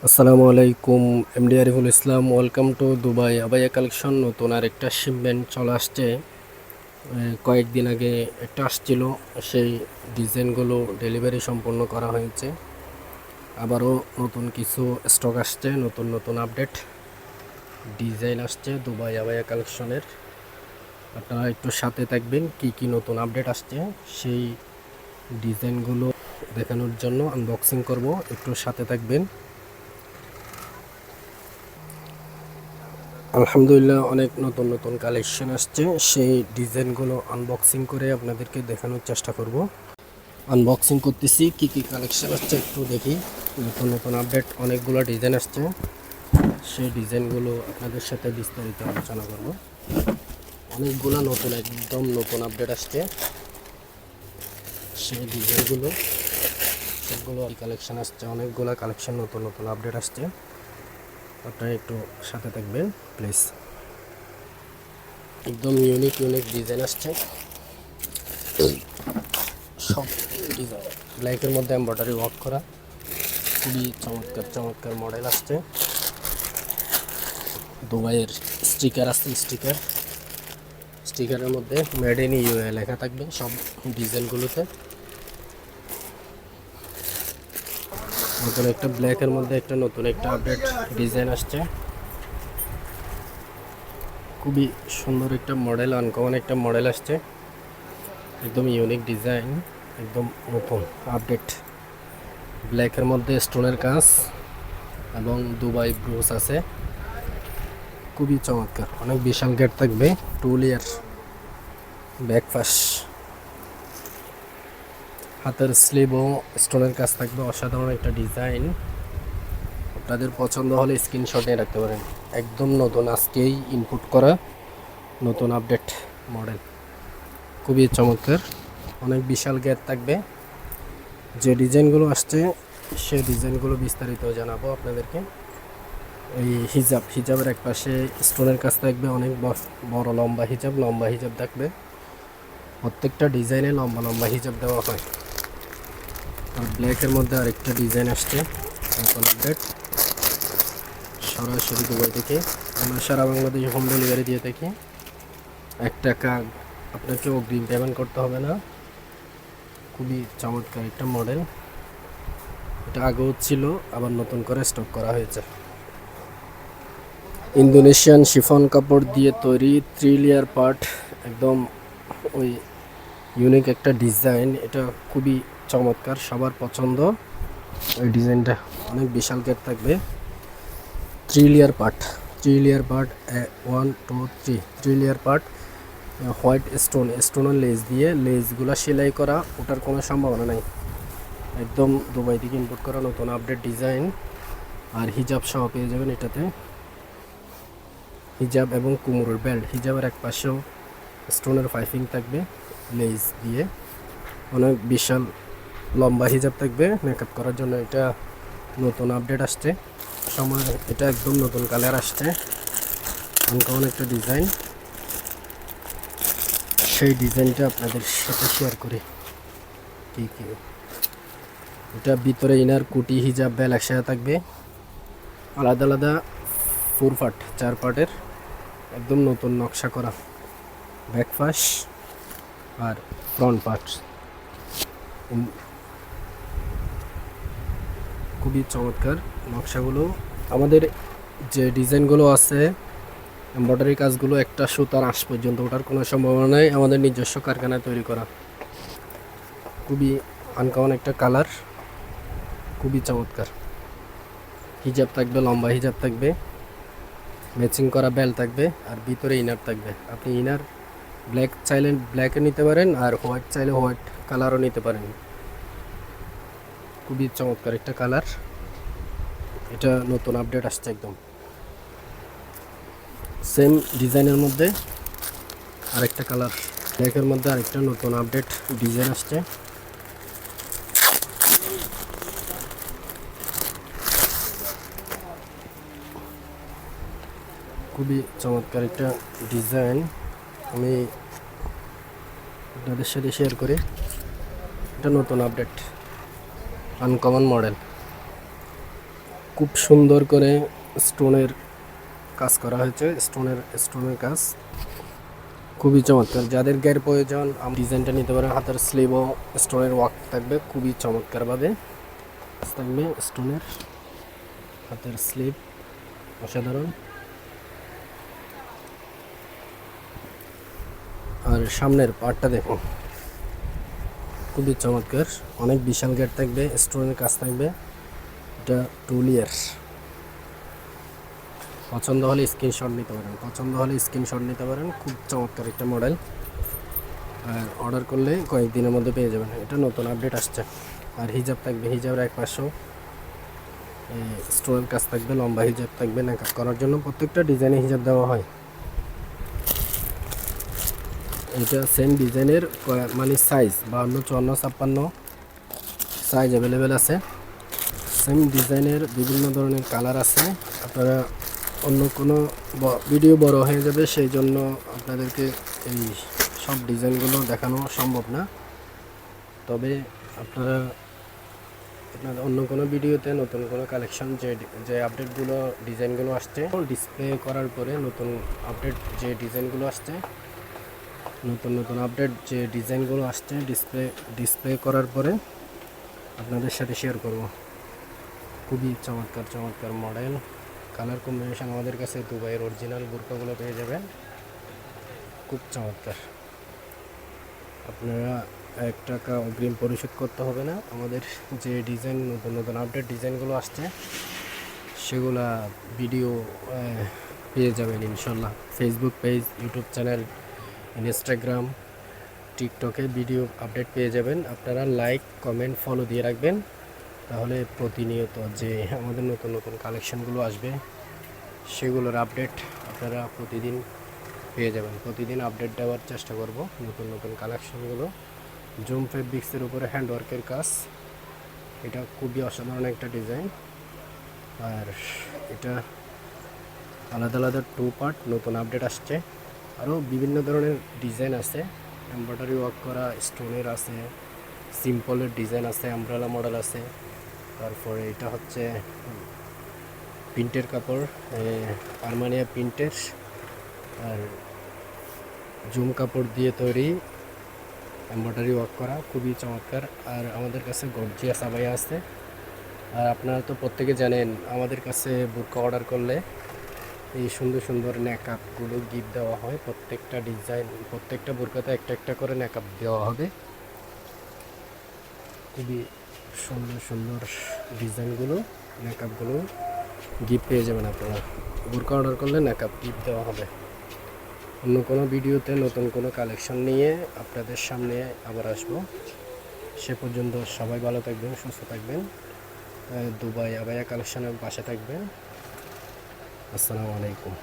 আসসালামু আলাইকুম। MD Ariful Islam. Welcome to Dubai abaya collection. নতুন আর একটা শিপমেন্ট চলে আসছে। কয়েকদিন আগে একটা আসছিল, সেই ডিজাইনগুলো ডেলিভারি সম্পন্ন করা হয়েছে। আবারও নতুন কিছু স্টক আসছে, নতুন নতুন আপডেট ডিজাইন আসছে দুবাই আবাইয়া কালেকশনের। আপনারা একটু সাথে থাকবেন, কি কি নতুন আপডেট আসছে সেই ডিজাইনগুলো দেখানোর জন্য আনবক্সিং করব। একটু সাথে থাকবেন। আলহামদুলিল্লাহ, অনেক নতুন নতুন কালেকশন আসছে, সেই ডিজাইনগুলো আনবক্সিং করে আপনাদেরকে দেখানোর চেষ্টা করব। আনবক্সিং করতেছি, কি কি কালেকশন আসছে একটু দেখি। নতুন নতুন আপডেট অনেকগুলো ডিজাইন আসছে, সেই ডিজাইনগুলো আপনাদের সাথে বিস্তারিত আলোচনা করব। অনেকগুলো নতুন, একদম নতুন আপডেট আসছে, সেই ডিজাইনগুলো সবগুলো কালেকশন আসছে। অনেকগুলো কালেকশন নতুন নতুন আপডেট আসছে, আপনারা একটু সাথে থাকবেন প্লিজ। একদম ইউনিক ইউনিক ডিজাইন আসছে, সব ডিজাইন ব্ল্যাকের মধ্যে এমব্রয়ডারি ওয়ার্ক করা, খুবই চমৎকার চমৎকার মডেল আসছে। দুবাইয়ের স্টিকার আসছে, স্টিকারের মধ্যে মেড ইন ইউএ লেখা থাকবে সব ডিজাইনগুলোতে। নতুন একটা ব্ল্যাকের মধ্যে একটা নতুন একটা আপডেট ডিজাইন আসছে, খুবই সুন্দর একটা মডেল, আনকমন একটা মডেল আসছে। একদম ইউনিক ডিজাইন, একদম নতুন আপডেট। ব্ল্যাকের মধ্যে স্টোনের কাজ এবং দুবাই ব্রুস আছে, খুবই চমৎকার। অনেক বিশাল গেট থাকবে, 2 লেয়ার ব্যাকপাশ, হাতের স্লিভও স্টোনের কাজ থাকবে। অসাধারণ একটা ডিজাইন, আপনাদের পছন্দ হলে স্ক্রিনশট নিয়ে রাখতে পারেন। একদম নতুন, আজকেই ইনপুট করা নতুন আপডেট মডেল, খুবই চমৎকার। অনেক বিশাল গেট থাকবে। যে ডিজাইনগুলো আসছে সেই ডিজাইনগুলো বিস্তারিত জানাবো আপনাদেরকে। এই হিজাবের এক পাশে স্টোনের কাজ থাকবে, অনেক বড় লম্বা হিজাব থাকবে। প্রত্যেকটা ডিজাইনে লম্বা লম্বা হিজাব দেওয়া হয়। আর ব্ল্যাকের মধ্যে আরেকটা ডিজাইন আসছে, নতুন আপডেট, সরাসরি দুবাই থেকে। আমরা সারা বাংলাদেশে হোম ডেলিভারি দিয়ে থাকি। 1 টাকা আপনাকে অগ্রিম পেমেন্ট করতে হবে না। খুবই চমৎকার একটা মডেল, এটা আগেও ছিল, আবার নতুন করে স্টক করা হয়েছে। ইন্দোনেশিয়ান শিফন কাপড় দিয়ে তৈরি 3 লেয়ার পার্ট, একদম ওই ইউনিক একটা ডিজাইন। এটা খুবই চমৎকার, সবার পছন্দ এই ডিজাইনটা। অনেক বিশাল গেট থাকবে। 3 layer part, 1 2 3 layer part. White স্টোনের লেস দিয়ে, লেসগুলো সেলাই করা, ওটার কোনো সম্ভাবনা নাই। একদম দুবাই থেকে ইম্পোর্ট করা নতুন আপডেট ডিজাইন। আর হিজাব সহ পেয়ে যাবেন এটাতে, হিজাব এবং কুমুরের বেল্ট। হিজাবের এক পাশেও স্টোনের পাইপিং থাকবে লেস দিয়ে। অনেক বিশাল লম্বা হিজাব থাকবে মেকআপ করার জন্য। এটা নতুন আপডেট আসছে সময়, এটা একদম নতুন কালার আসছে, আনকমন একটা ডিজাইন। সেই ডিজাইনটা আপনাদের সাথে শেয়ার করি কি কি। এটা ভিতরে ইনার কুটি হিজাব বেল একসাথে থাকবে, আলাদা আলাদা 4 পার্ট, 4 পার্টের, একদম নতুন নকশা করা ব্যাকপাশ আর ফ্রন্ট পার্ট। খুবই চমৎকার নকশাগুলো। আমাদের যে ডিজাইনগুলো আছে, এমব্রয়ডারি কাজগুলো একটা সুতার আঁশ পর্যন্ত ওঠার কোনো সম্ভাবনা নেই, আমাদের নিজস্ব কারখানায় তৈরি করা। খুবই আনকমন একটা কালার, খুবই চমৎকার। হিজাব থাকবে, লম্বা হিজাব থাকবে, ম্যাচিং করা বেল্ট থাকবে, আর ভিতরে ইনার থাকবে। আপনি ইনার ব্ল্যাক চাইলে ব্ল্যাকে নিতে পারেন, আর হোয়াইট চাইলে হোয়াইট কালারও নিতে পারেন। খুবই চমৎকার একটা কালার, এটা নতুন আপডেট আসছে। একদম সেম ডিজাইনের মধ্যে আরেকটা কালার, ব্ল্যাকের মধ্যে আরেকটা নতুন আপডেট ডিজাইন আসছে। খুবই চমৎকার একটা ডিজাইন, আমি আপনাদের সাথে শেয়ার করি। এটা নতুন আপডেট, আনকমন মডেল। খুব সুন্দর করে স্টোনের কাজ করা হয়েছে, স্টোনের কাজ খুবই চমৎকার। যাদের গায়ের প্রয়োজন ডিজাইনটা নিতে পারেন। হাতের স্লিভও স্টোনের ওয়ার্ক থাকবে খুবই চমৎকারভাবে থাকবে। স্টোনের হাতের স্লিভ অসাধারণ। আর সামনের পার্টটা দেখুন খুবই চমৎকার, অনেক বিশাল গেট থাকবে, স্টোনের কাজ থাকবে। এটা 2 লেয়ার। পছন্দ হলে স্ক্রিনশট নিতে পারেন, খুব চমৎকার একটা মডেল। আর অর্ডার করলে কয়েকদিনের মধ্যে পেয়ে যাবেন। এটা নতুন আপডেট আসছে। আর হিজাব থাকবে, হিজাবের এক পাশেও স্টোনের কাজ থাকবে, লম্বা হিজাব থাকবে মেকআপ করার জন্য। প্রত্যেকটা ডিজাইনে হিজাব দেওয়া হয়। এটা সেম ডিজাইনের মানে সাইজ 52, 54, 56 সাইজ অ্যাভেলেবেল আছে। সেম ডিজাইনের বিভিন্ন ধরনের কালার আছে। আপনারা অন্য কোনো ভিডিও বড় হয়ে যাবে, সেই জন্য আপনাদেরকে এই সব ডিজাইনগুলো দেখানো সম্ভব না। তবে আপনারা অন্য কোনো ভিডিওতে নতুন কোনো কালেকশন যে আপডেটগুলো ডিজাইনগুলো আসছে ডিসপ্লে করার পরে, নতুন আপডেট যে ডিজাইনগুলো আসছে, নতুন আপডেট যে ডিজাইনগুলো আসছে ডিসপ্লে করার পরে আপনাদের সাথে শেয়ার করব। খুবই চমৎকার মডেল, কালার কম্বিনেশন। আমাদের কাছে দুবাইয়ের অরিজিনাল বোরকাগুলো পেয়ে যাবেন, খুব চমৎকার। আপনারা 1 টাকা অগ্রিম পরিশোধ করতে হবে না। আমাদের যে ডিজাইন নতুন আপডেট ডিজাইনগুলো আসছে সেগুলা ভিডিও পেয়ে যাবেন ইনশাল্লাহ। Facebook page, YouTube channel, Instagram, টিকটকে ভিডিও আপডেট পেয়ে যাবেন। আপনারা লাইক, কমেন্ট, ফলো দিয়ে রাখবেন, তাহলে প্রতিনিয়ত যে আমাদের নতুন কালেকশানগুলো আসবে সেগুলোর আপডেট আপনারা প্রতিদিন পেয়ে যাবেন। প্রতিদিন আপডেট দেওয়ার চেষ্টা করব নতুন কালেকশানগুলো। জুম ফেব্রিক্সের উপরে হ্যান্ডওয়ার্কের কাজ, এটা খুবই অসাধারণ একটা ডিজাইন। আর এটা আলাদা 2 পার্ট নতুন আপডেট আসছে। আরও বিভিন্ন ধরনের ডিজাইন আছে, এমব্রয়ডারি ওয়ার্ক করা, স্টোনের আছে, সিম্পলের ডিজাইন আছে, আমব্রেলা মডেল আছে। তারপরে এটা হচ্ছে প্রিন্টের কাপড়, আর্মানিয়া প্রিন্টের, আর জুম কাপড় দিয়ে তৈরি, এমব্রয়ডারি ওয়ার্ক করা, খুবই চমৎকার। আর আমাদের কাছে গর্জিয়াস আবায়া আছে। আর আপনারা তো প্রত্যেকে জানেন আমাদের কাছে বোরকা অর্ডার করলে এই সুন্দর নেকআপগুলো গিফট দেওয়া হয়। প্রত্যেকটা ডিজাইন, প্রত্যেকটা বোরকাতে একটা করে নেকআপ দেওয়া হবে। খুবই সুন্দর ডিজাইনগুলো, নেকআপগুলো গিফট পেয়ে যাবেন আপনারা। বোরকা অর্ডার করলে নেকআপ গিফট দেওয়া হবে। অন্য কোনো ভিডিওতে নতুন কোনো কালেকশন নিয়ে আপনাদের সামনে আবার আসবো। সে পর্যন্ত সবাই ভালো থাকবেন, সুস্থ থাকবেন। দুবাই আবায়া কালেকশনের পাশে থাকবেন। আসসালামু আলাইকুম।